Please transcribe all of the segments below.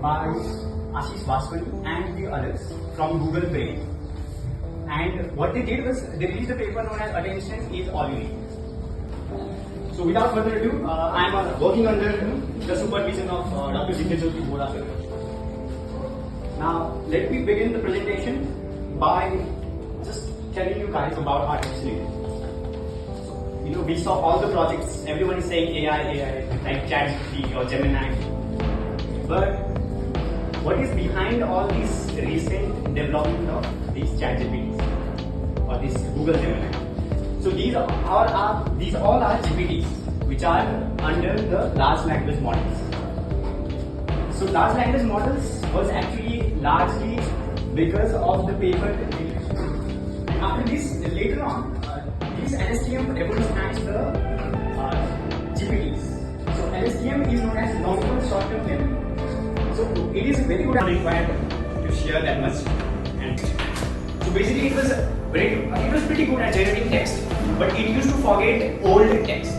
by and the others from Google Brain. And what they did was they released a paper known as Attention is All You Need. So without further ado, I am working under the supervision of Dr. GPT. Now let me begin the presentation by just telling you guys about our history. So, we saw all the projects, everyone is saying AI, like ChatGPT or Gemini. But what is behind all this recent development of these ChatGPTs or this Google Gemini? So these all are GPTs which are under the large language models. So large language models was actually largely because of the paper. And after this, later on, these LSTM revolutionized the GPTs. So LSTM is known as long-term short-term memory. So it is very good and required to share that much. And so basically it was pretty good at generating text, but it used to forget old text.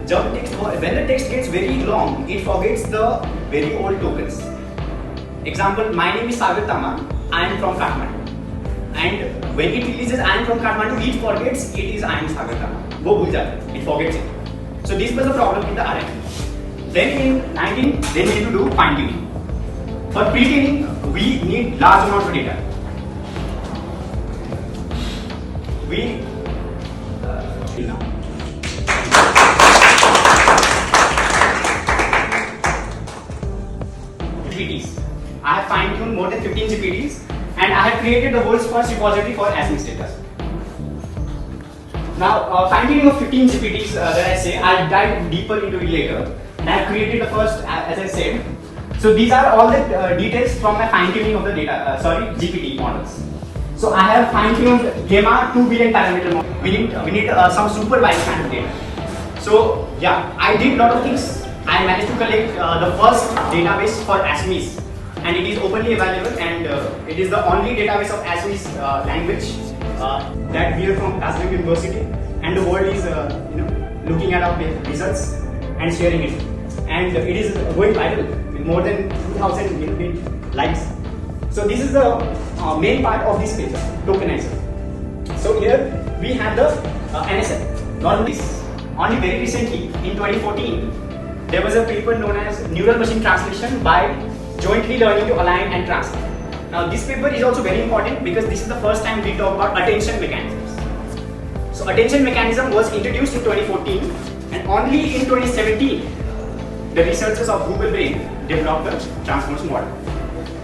When the text gets very long, it forgets the very old tokens. Example, my name is Sagar Tama, I am from Kathmandu. And when it releases I am from Kathmandu, it forgets it is I am Sagar Tama. It forgets it. So this was a problem in the RNN. Then in 19, they need to do fine tuning. For pre-tuning, we need large amounts of data. GPTs. I have fine-tuned more than 15 GPTs and I have created the world's first repository for Assamese data. Now, fine-tuning of 15 GPTs that I say, I'll dive deeper into it later. And I have created the first, as I said. So these are all the details from my fine-tuning of the GPT models. So I have fine-tuned Gamma 2 billion parameter model. We need some supervised kind of data. So yeah, I did a lot of things. I managed to collect the first database for Assamese, and it is openly available, and it is the only database of Assamese language that we are from Kaziranga University, and the world is looking at our results and sharing it, and it is going viral with more than 2,000 likes. So this is the main part of this paper, tokenizer. So here we have the NSL. Normally, only very recently in 2014, there was a paper known as Neural Machine Translation by Jointly Learning to Align and Translate. Now this paper is also very important because this is the first time we talk about attention mechanisms. So attention mechanism was introduced in 2014, and only in 2017 the researchers of Google Brain developed the transformers model.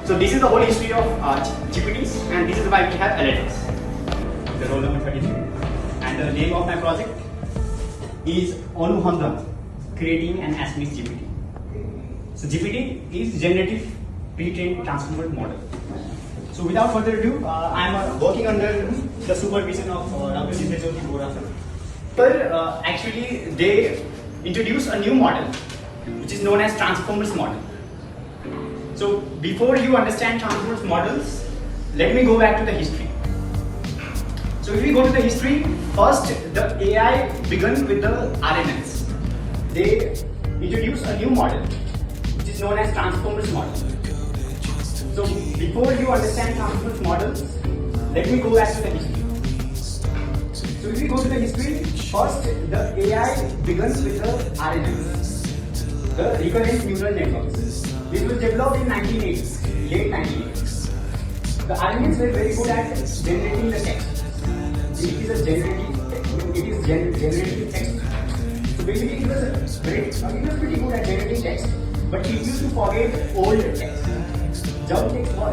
So this is the whole history of GPTs, and this is why we have LLMs. The roll number 33, and the name of my project is Onuhondhan, creating an Assamese GPT. So GPT is generative pre-trained transformer model. So without further ado, I am working under the supervision of Dr. GPT. Actually, they introduced a new model, which is known as transformers model. So before you understand transformers models, let me go back to the history. So if we go to the history, first the AI began with the RNNs. They introduced a new model, which is known as transformers model. So before you understand transformers models, let me go back to the history. So if we go to the history, first the AI begins with the RNNs, the recurrent neural networks. This was developed in 1980s, late 1980s. The RNNs were very good at generating the text. It is a generative text. So basically it was pretty good at generating text, but it used to forget old text.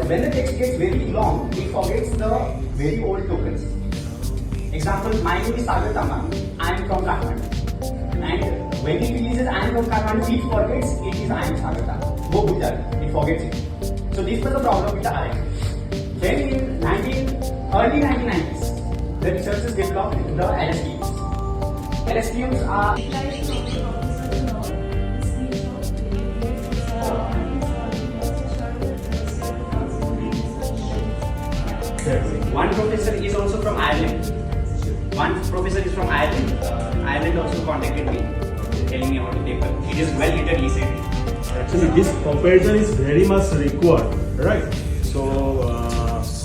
When the text gets very long, it forgets the very old tokens. Example, my name is Sagar Tama, I am from Kathmandu. And when it releases I am from Kathmandu, it forgets it is I am Sagar Tama. It forgets it. So this was the problem with the RNN. Then in early 1990s, the researchers developed the LSTMs. LSTMs are one professor is also from Ireland. Ireland also contacted me, telling me about the paper. It is well written, he said. Actually, this comparison is very much required, right? So,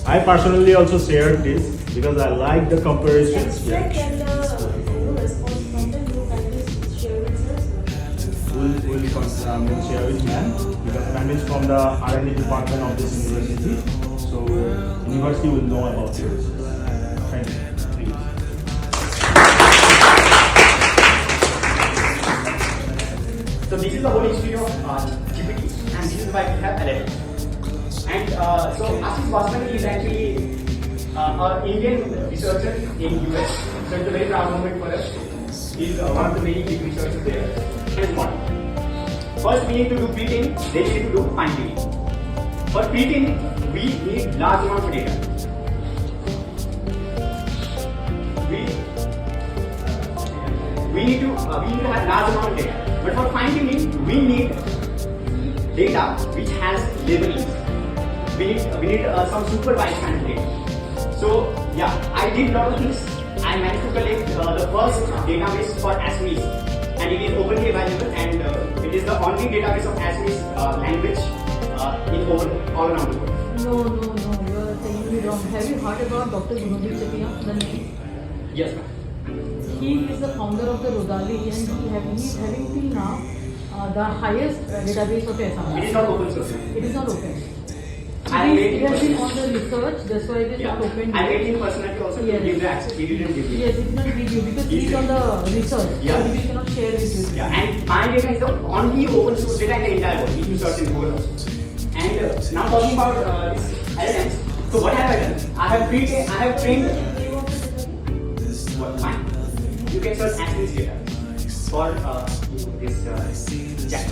I personally also shared this because I like the comparisons. Extract and response from them, you can just share with us. We'll share with ma'am because ma'am is from the R&D department of this university. So, university will know about this. Thank you. So this is the whole history of GPT, and this is why we have LLM. And so Ashish Vaswani is actually an Indian researcher in US. So it's a very proud moment for us. He's one of the many big researchers there. Here's one. First, we need to do pre-training, then we need to do fine-tuning. For pre-training, we need large amount of data. We need to have large amount of data. But for fine-tuning, we need data which has labelings. We need some supervised kind of data. So yeah, I did a lot of things. I managed to collect the first database for Assamese, and it is openly available, and it is the only database of Assamese language in all around the world. No, you are saying me wrong. Have you heard about Dr. Gurudev Chakia, the name? Yes, ma'am. He is the founder of the Rodali, and he is having till now the highest database of Assam. It is not open source. It is not open. It has been on the research, that's why it is not open. I made him personally also to give the access. He didn't give me. Yes, it did not give you because he is on the research. Yeah. So we cannot share with you. Yeah, and my data is the only open source data in the entire world. If you search in Google also. And now talking about this LLMs. So what have I done? I have trained. What? Fine. You can search Assamese data for this chat.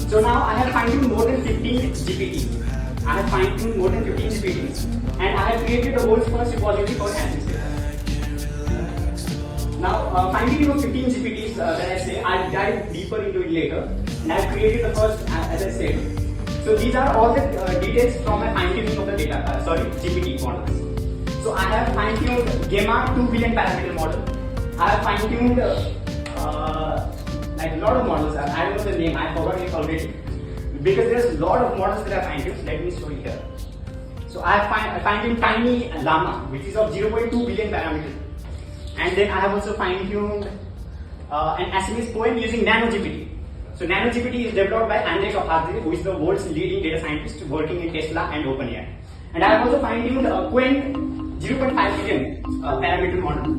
So now I have fine-tuned more than 15 GPTs. And I have created the world's first repository for Assamese data. Now, fine-tuning of 15 GPTs that I say, I'll dive deeper into it later. And I've created the first, as I said. So these are all the details from my fine-tuning of the GPT models. So I have fine-tuned Gamma 2 billion parameter model. I have fine-tuned like a lot of models. I don't know the name, I forgot it already. Because there's a lot of models that I fine-tuned. Let me show you here. So I fine-tuned Tiny Llama, which is of 0.2 billion parameters. And then I have also fine-tuned an Assamese poem using Nano GPT. So Nano GPT is developed by Andrej Opardhe, who is the world's leading data scientist working in Tesla and OpenAI. And I have also fine-tuned Quen 0.5 billion parameter model.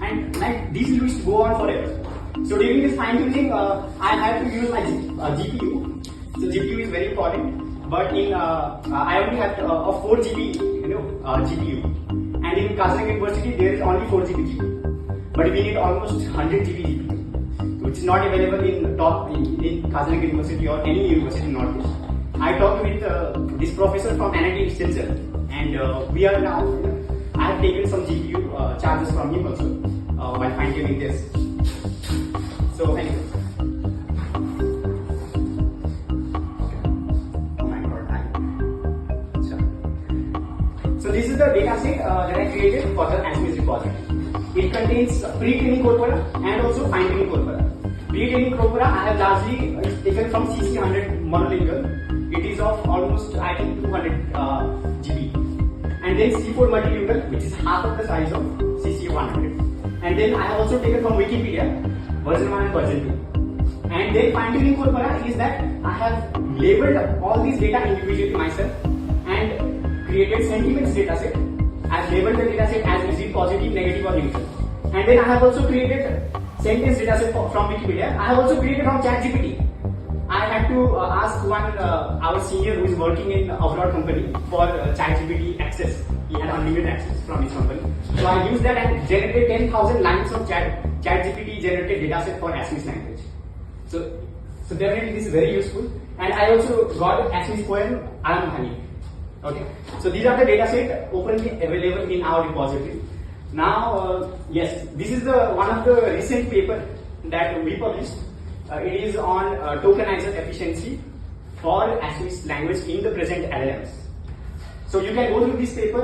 And like these used to go on forever. So during this fine-tuning, I had to use my GPU. So GPU is very important. But in I only have a 4 GB GPU. And in Kaziranga University, there is only 4 GB GPU. But we need almost 100 GB GPU, which is not available in Kaziranga University or any university in Northeast. I talked with this professor from Analytics Center, and we are now. I have taken some GPU charges from him also while fine-tuning this. So anyway. Oh my god, so this is the data set that I created for the Assamese repository. It contains pre-training corpora and also fine-tuning corpora. Pre-training corpora I have largely taken from CC100 monolingual. It is of almost I think 200 GB. And then C4 multilingual, which is half of the size of CC100. And then I have also taken from Wikipedia, version 1 and version 2. And then fine-tuning corpora is that I have labeled all these data individually myself and created sentiments dataset. I have labeled the dataset as is it positive, negative or neutral. And then I have also created sentence dataset from Wikipedia. I have also created from ChatGPT. I had to ask our senior who is working in abroad company for ChatGPT access. He had unlimited access from his company. So I used that and generated 10,000 lines of ChatGPT generated dataset for Assamese language. So definitely this is very useful. And I also got Assamese poem Onuhondhan. Okay. So these are the dataset openly available in our repository. Now, yes, this is one of the recent paper that we published. It is on tokenizer efficiency for Assamese language in the present LLMs. So you can go through this paper.